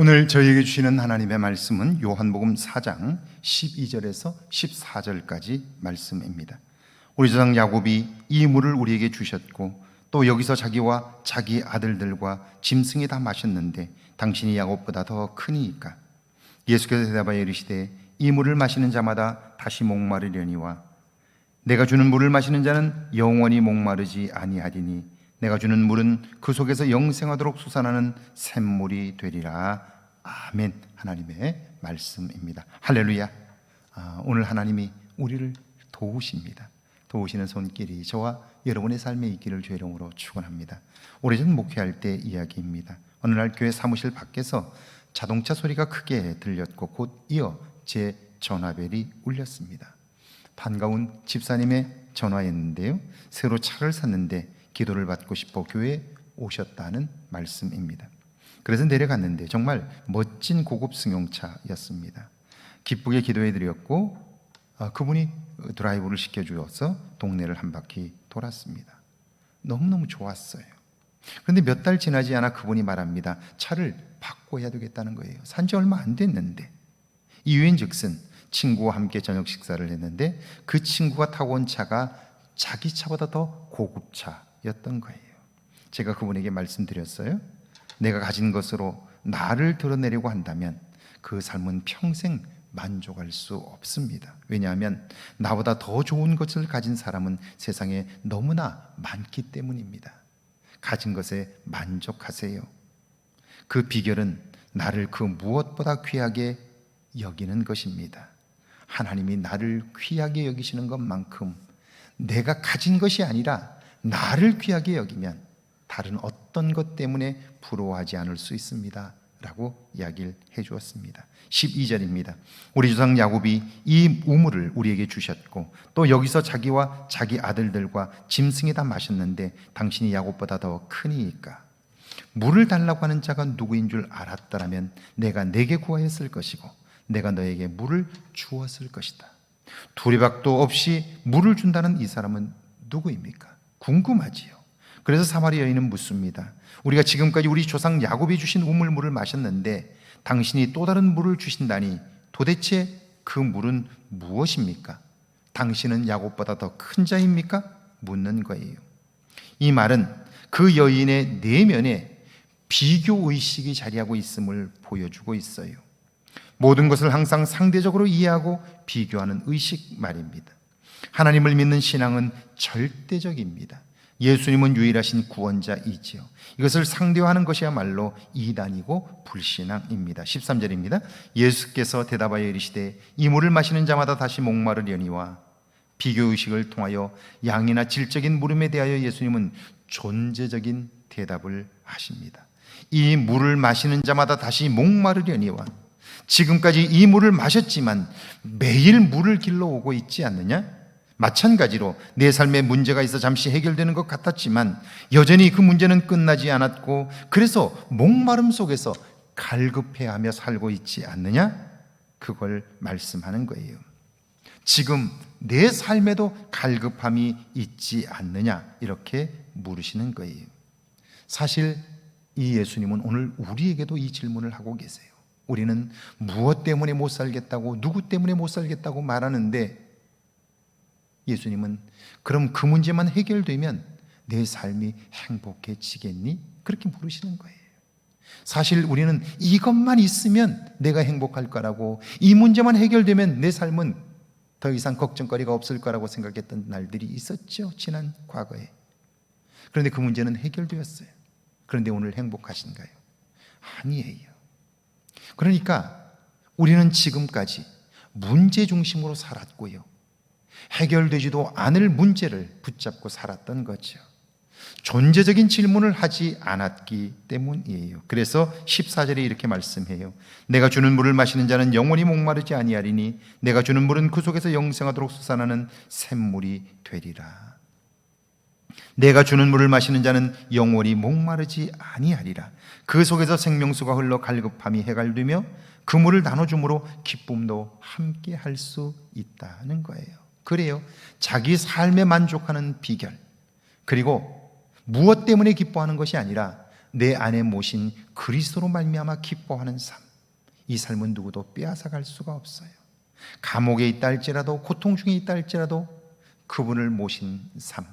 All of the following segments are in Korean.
오늘 저희에게 주시는 하나님의 말씀은 요한복음 4장 12절에서 14절까지 말씀입니다. 우리 조상 야곱이 이 물을 우리에게 주셨고 또 여기서 자기와 자기 아들들과 짐승이 다 마셨는데 당신이 야곱보다 더 크니이까. 예수께서 대답하여 이르시되 이 물을 마시는 자마다 다시 목마르려니와 내가 주는 물을 마시는 자는 영원히 목마르지 아니하리니 내가 주는 물은 그 속에서 영생하도록 솟아나는 샘물이 되리라. 아멘. 하나님의 말씀입니다. 할렐루야. 오늘 하나님이 우리를 도우십니다. 도우시는 손길이 저와 여러분의 삶에 있기를 주의 이름으로 축원합니다. 오래전 목회할 때 이야기입니다. 어느 날 교회 사무실 밖에서 자동차 소리가 크게 들렸고 곧 이어 제 전화벨이 울렸습니다. 반가운 집사님의 전화였는데요, 새로 차를 샀는데 기도를 받고 싶어 교회에 오셨다는 말씀입니다. 그래서 내려갔는데 정말 멋진 고급 승용차였습니다. 기쁘게 기도해 드렸고 그분이 드라이브를 시켜주어서 동네를 한 바퀴 돌았습니다. 너무너무 좋았어요. 그런데 몇 달 지나지 않아 그분이 말합니다. 차를 바꿔야 되겠다는 거예요. 산지 얼마 안 됐는데. 이유인즉슨 친구와 함께 저녁 식사를 했는데 그 친구가 타고 온 차가 자기 차보다 더 고급차였던 거예요. 제가 그분에게 말씀드렸어요. 내가 가진 것으로 나를 드러내려고 한다면 그 삶은 평생 만족할 수 없습니다. 왜냐하면 나보다 더 좋은 것을 가진 사람은 세상에 너무나 많기 때문입니다. 가진 것에 만족하세요. 그 비결은 나를 그 무엇보다 귀하게 여기는 것입니다. 하나님이 나를 귀하게 여기시는 것만큼 내가 가진 것이 아니라 나를 귀하게 여기면 다른 어떤 것 때문에 부러워하지 않을 수 있습니다 라고 이야기를 해주었습니다. 12절입니다. 우리 조상 야곱이 이 우물을 우리에게 주셨고 또 여기서 자기와 자기 아들들과 짐승이 다 마셨는데 당신이 야곱보다 더 크니이까. 물을 달라고 하는 자가 누구인 줄 알았더라면 내가 내게 구하였을 것이고 내가 너에게 물을 주었을 것이다. 두리박도 없이 물을 준다는 이 사람은 누구입니까? 궁금하지요. 그래서 사마리아 여인은 묻습니다. 우리가 지금까지 우리 조상 야곱이 주신 우물물을 마셨는데 당신이 또 다른 물을 주신다니 도대체 그 물은 무엇입니까? 당신은 야곱보다 더 큰 자입니까? 묻는 거예요. 이 말은 그 여인의 내면에 비교의식이 자리하고 있음을 보여주고 있어요. 모든 것을 항상 상대적으로 이해하고 비교하는 의식 말입니다. 하나님을 믿는 신앙은 절대적입니다. 예수님은 유일하신 구원자이지요. 이것을 상대화하는 것이야말로 이단이고 불신앙입니다. 13절입니다. 예수께서 대답하여 이르시되 이 물을 마시는 자마다 다시 목마르려니와. 비교의식을 통하여 양이나 질적인 물음에 대하여 예수님은 존재적인 대답을 하십니다. 이 물을 마시는 자마다 다시 목마르려니와. 지금까지 이 물을 마셨지만 매일 물을 길러 오고 있지 않느냐? 마찬가지로 내 삶에 문제가 있어 잠시 해결되는 것 같았지만 여전히 그 문제는 끝나지 않았고 그래서 목마름 속에서 갈급해하며 살고 있지 않느냐? 그걸 말씀하는 거예요. 지금 내 삶에도 갈급함이 있지 않느냐? 이렇게 물으시는 거예요. 사실 이 예수님은 오늘 우리에게도 이 질문을 하고 계세요. 우리는 무엇 때문에 못 살겠다고, 누구 때문에 못 살겠다고 말하는데 예수님은 그럼 그 문제만 해결되면 내 삶이 행복해지겠니? 그렇게 물으시는 거예요. 사실 우리는 이것만 있으면 내가 행복할 거라고, 이 문제만 해결되면 내 삶은 더 이상 걱정거리가 없을 거라고 생각했던 날들이 있었죠, 지난 과거에. 그런데 그 문제는 해결되었어요. 그런데 오늘 행복하신가요? 아니에요. 그러니까 우리는 지금까지 문제 중심으로 살았고요, 해결되지도 않을 문제를 붙잡고 살았던 거죠. 존재적인 질문을 하지 않았기 때문이에요. 그래서 14절에 이렇게 말씀해요. 내가 주는 물을 마시는 자는 영원히 목마르지 아니하리니 내가 주는 물은 그 속에서 영생하도록 솟아나는 샘물이 되리라. 내가 주는 물을 마시는 자는 영원히 목마르지 아니하리라. 그 속에서 생명수가 흘러 갈급함이 해갈되며 그 물을 나눠줌으로 기쁨도 함께 할 수 있다는 거예요. 그래요. 자기 삶에 만족하는 비결, 그리고 무엇 때문에 기뻐하는 것이 아니라 내 안에 모신 그리스도로 말미암아 기뻐하는 삶, 이 삶은 누구도 빼앗아갈 수가 없어요. 감옥에 있다 할지라도, 고통 중에 있다 할지라도 그분을 모신 삶,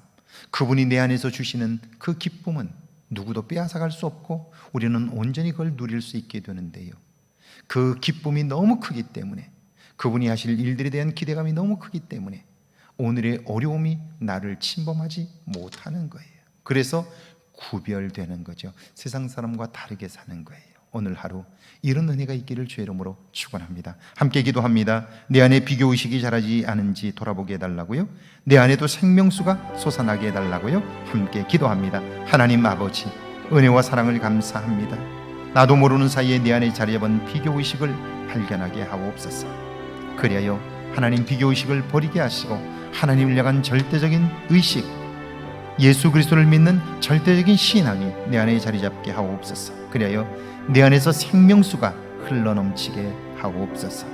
그분이 내 안에서 주시는 그 기쁨은 누구도 빼앗아갈 수 없고 우리는 온전히 그걸 누릴 수 있게 되는데요, 그 기쁨이 너무 크기 때문에, 그분이 하실 일들에 대한 기대감이 너무 크기 때문에 오늘의 어려움이 나를 침범하지 못하는 거예요. 그래서 구별되는 거죠. 세상 사람과 다르게 사는 거예요. 오늘 하루 이런 은혜가 있기를 주의 이름으로 축원합니다. 함께 기도합니다. 내 안에 비교의식이 자라지 않은지 돌아보게 해달라고요. 내 안에도 생명수가 솟아나게 해달라고요. 함께 기도합니다. 하나님 아버지, 은혜와 사랑을 감사합니다. 나도 모르는 사이에 내 안에 자리 잡은 비교의식을 발견하게 하옵소서. 그리하여 하나님 비교의식을 버리게 하시고 하나님을 향한 절대적인 의식, 예수 그리스도를 믿는 절대적인 신앙이 내 안에 자리 잡게 하옵소서. 그리하여 내 안에서 생명수가 흘러넘치게 하옵소서.